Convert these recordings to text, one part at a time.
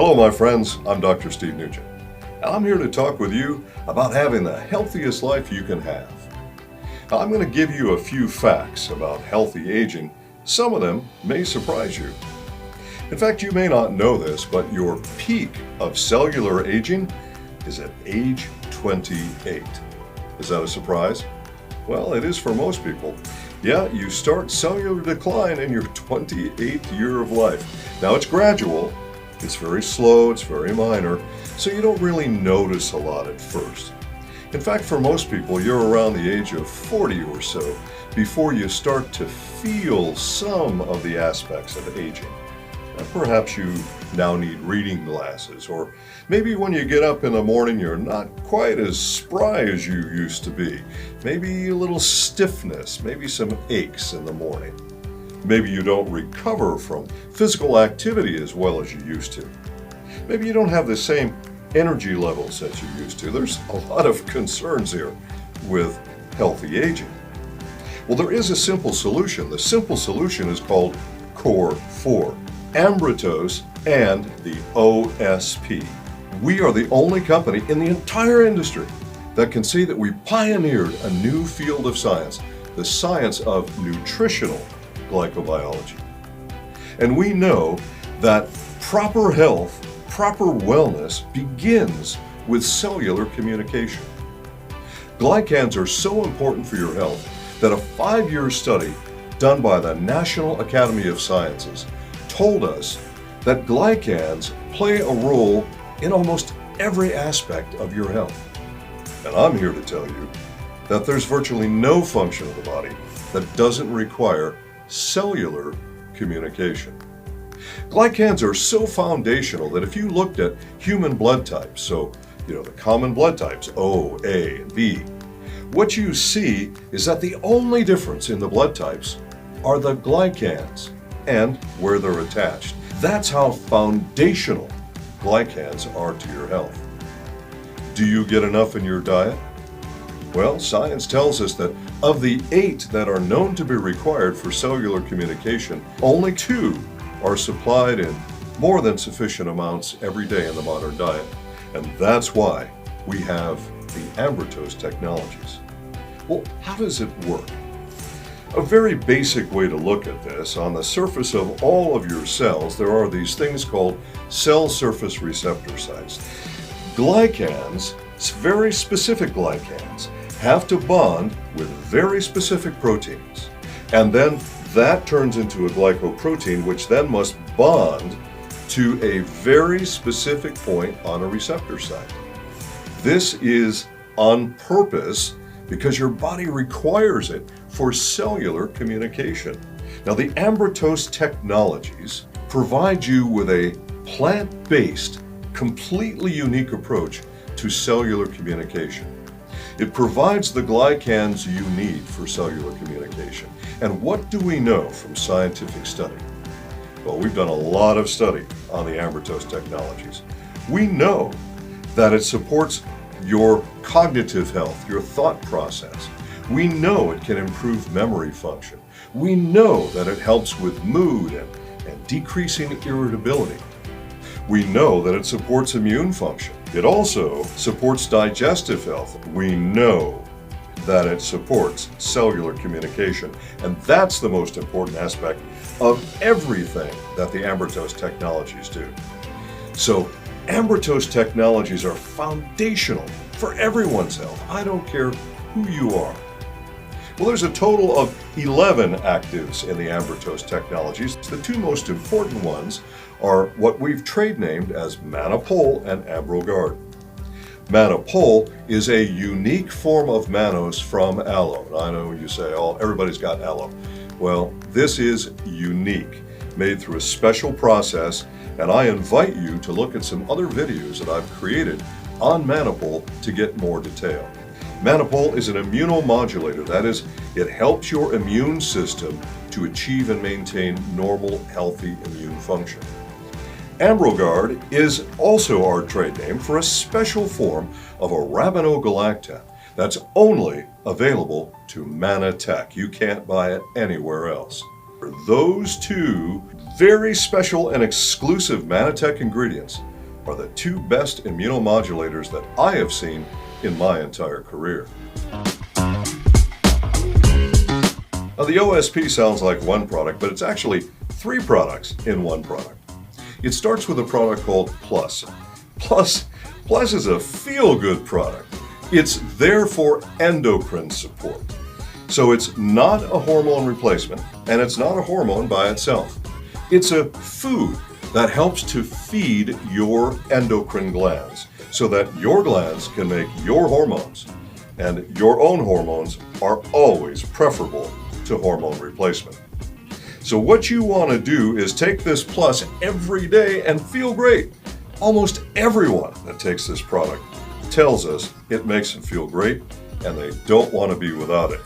Hello, my friends. I'm Dr. Steve Nugent, and I'm here to talk with you about having the healthiest life you can have. Now, I'm going to give you a few facts about healthy aging. Some of them may surprise you. In fact, you may not know this, but your peak of cellular aging is at age 28. Is that a surprise? Well, it is for most people. Yeah, you start cellular decline in your 28th year of life. Now, it's gradual, it's very slow, it's very minor, so you don't really notice a lot at first. In fact, for most people, you're around the age of 40 or so before you start to feel some of the aspects of aging. Perhaps you now need reading glasses, or maybe when you get up in the morning you're not quite as spry as you used to be. Maybe a little stiffness, maybe some aches in the morning. Maybe you don't recover from physical activity as well as you used to. Maybe you don't have the same energy levels that you used to. There's a lot of concerns here with healthy aging. Well, there is a simple solution. The simple solution is called Core 4. Ambrotose and the OSP. We are the only company in the entire industry that can say that we pioneered a new field of science, the science of nutritional glycobiology. And we know that proper health, proper wellness begins with cellular communication. Glycans are so important for your health that a 5-year study done by the National Academy of Sciences told us that glycans play a role in almost every aspect of your health. And I'm here to tell you that there's virtually no function of the body that doesn't require cellular communication. Glycans are so foundational that if you looked at human blood types, so the common blood types, O, A, and B, what you see is that the only difference in the blood types are the glycans and where they're attached. That's how foundational glycans are to your health. Do you get enough in your diet? Well, science tells us that of the 8 that are known to be required for cellular communication, only 2 are supplied in more than sufficient amounts every day in the modern diet. And that's why we have the Ambrotose technologies. Well, how does it work? A very basic way to look at this, on the surface of all of your cells, there are these things called cell surface receptor sites. Glycans, very specific glycans, have to bond with very specific proteins. And then that turns into a glycoprotein, which then must bond to a very specific point on a receptor site. This is on purpose because your body requires it for cellular communication. Now, the Ambrotose technologies provide you with a plant-based, completely unique approach to cellular communication. It provides the glycans you need for cellular communication. And what do we know from scientific study? Well, we've done a lot of study on the Ambrotose technologies. We know that it supports your cognitive health, your thought process. We know it can improve memory function. We know that it helps with mood and decreasing irritability. We know that it supports immune function. It also supports digestive health. We know that it supports cellular communication. And that's the most important aspect of everything that the Ambrotose technologies do. So Ambrotose technologies are foundational for everyone's health. I don't care who you are. Well, there's a total of 11 actives in the Ambrotose technologies. The 2 most important ones are what we've trade named as Mannopol and Ambrogard. Mannopol is a unique form of mannose from aloe. I know you say, oh, everybody's got aloe. Well, this is unique, made through a special process, and I invite you to look at some other videos that I've created on Mannopol to get more detail. Mannopol is an immunomodulator. That is, it helps your immune system to achieve and maintain normal, healthy immune function. Ambrogard is also our trade name for a special form of arabinogalactan that's only available to Mannatech. You can't buy it anywhere else. Those 2 very special and exclusive Mannatech ingredients are the two best immunomodulators that I have seen in my entire career. Now, the OSP sounds like one product, but it's actually three products in one product. It starts with a product called Plus. Plus is a feel-good product. It's there for endocrine support. So it's not a hormone replacement, and it's not a hormone by itself. It's a food that helps to feed your endocrine glands so that your glands can make your hormones, and your own hormones are always preferable to hormone replacement. So what you want to do is take this Plus every day and feel great. Almost everyone that takes this product tells us it makes them feel great and they don't want to be without it.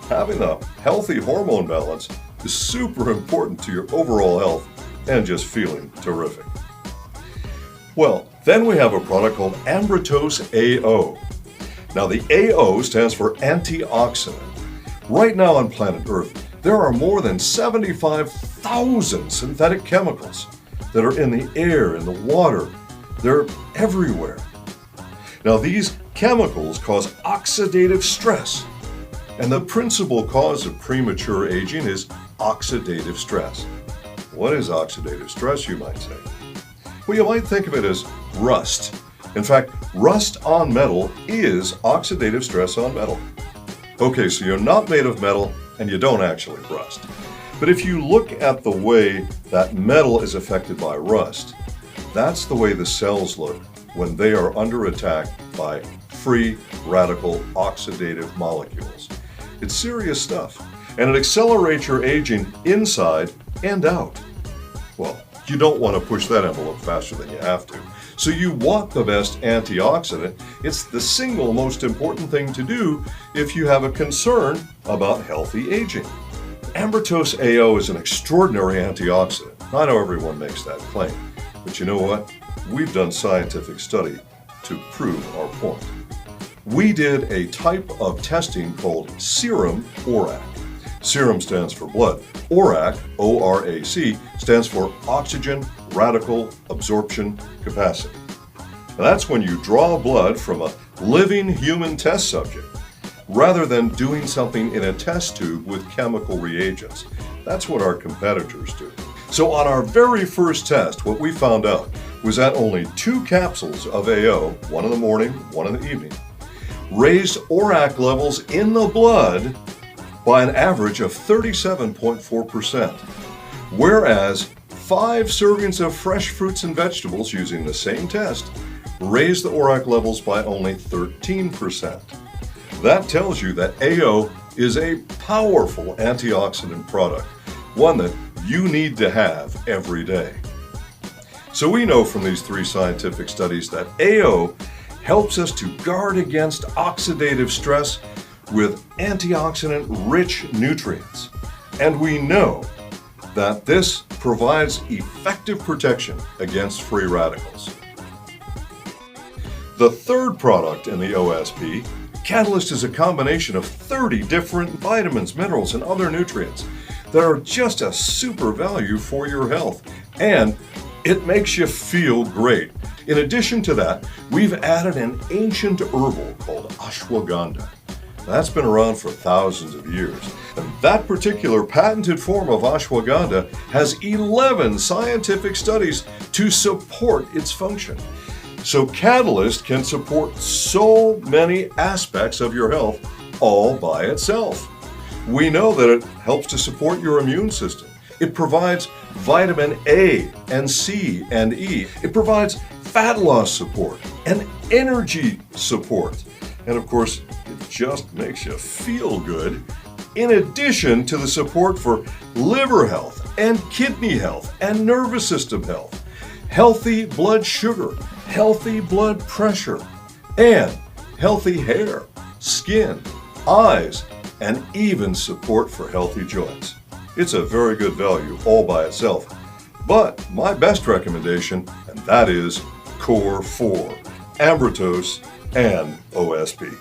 Having a healthy hormone balance is super important to your overall health and just feeling terrific. Well, then we have a product called Ambrotose AO. Now the AO stands for antioxidant. Right now on planet Earth, there are more than 75,000 synthetic chemicals that are in the air, in the water. They're everywhere. Now, these chemicals cause oxidative stress, and the principal cause of premature aging is oxidative stress. What is oxidative stress, you might say? Well, you might think of it as rust. In fact, rust on metal is oxidative stress on metal. Okay, so you're not made of metal and you don't actually rust. But if you look at the way that metal is affected by rust, that's the way the cells look when they are under attack by free radical oxidative molecules. It's serious stuff, and it accelerates your aging inside and out. Well, you don't want to push that envelope faster than you have to. So you want the best antioxidant. It's the single most important thing to do if you have a concern about healthy aging. Ambrotose AO is an extraordinary antioxidant. I know everyone makes that claim, but you know what? We've done scientific study to prove our point. We did a type of testing called serum ORAC. Serum stands for blood. ORAC, O-R-A-C, stands for oxygen radical absorption capacity. Now, that's when you draw blood from a living human test subject rather than doing something in a test tube with chemical reagents. That's what our competitors do. So on our very first test, what we found out was that only 2 capsules of AO, one in the morning, one in the evening, raised ORAC levels in the blood by an average of 37.4%, whereas 5 servings of fresh fruits and vegetables using the same test raised the ORAC levels by only 13%. That tells you that AO is a powerful antioxidant product, one that you need to have every day. So we know from these 3 scientific studies that AO helps us to guard against oxidative stress with antioxidant-rich nutrients. And we know that this provides effective protection against free radicals. The third product in the OSP, Catalyst, is a combination of 30 different vitamins, minerals, and other nutrients that are just a super value for your health, and it makes you feel great. In addition to that, we've added an ancient herbal called ashwagandha. That's been around for thousands of years. And that particular patented form of ashwagandha has 11 scientific studies to support its function. So Catalyst can support so many aspects of your health all by itself. We know that it helps to support your immune system. It provides vitamin A and C and E. It provides fat loss support and energy support. And of course, it just makes you feel good, in addition to the support for liver health and kidney health and nervous system health, healthy blood sugar, healthy blood pressure, and healthy hair, skin, eyes, and even support for healthy joints. It's a very good value all by itself. But my best recommendation, and that is Core 4, Ambrotose, and OSP.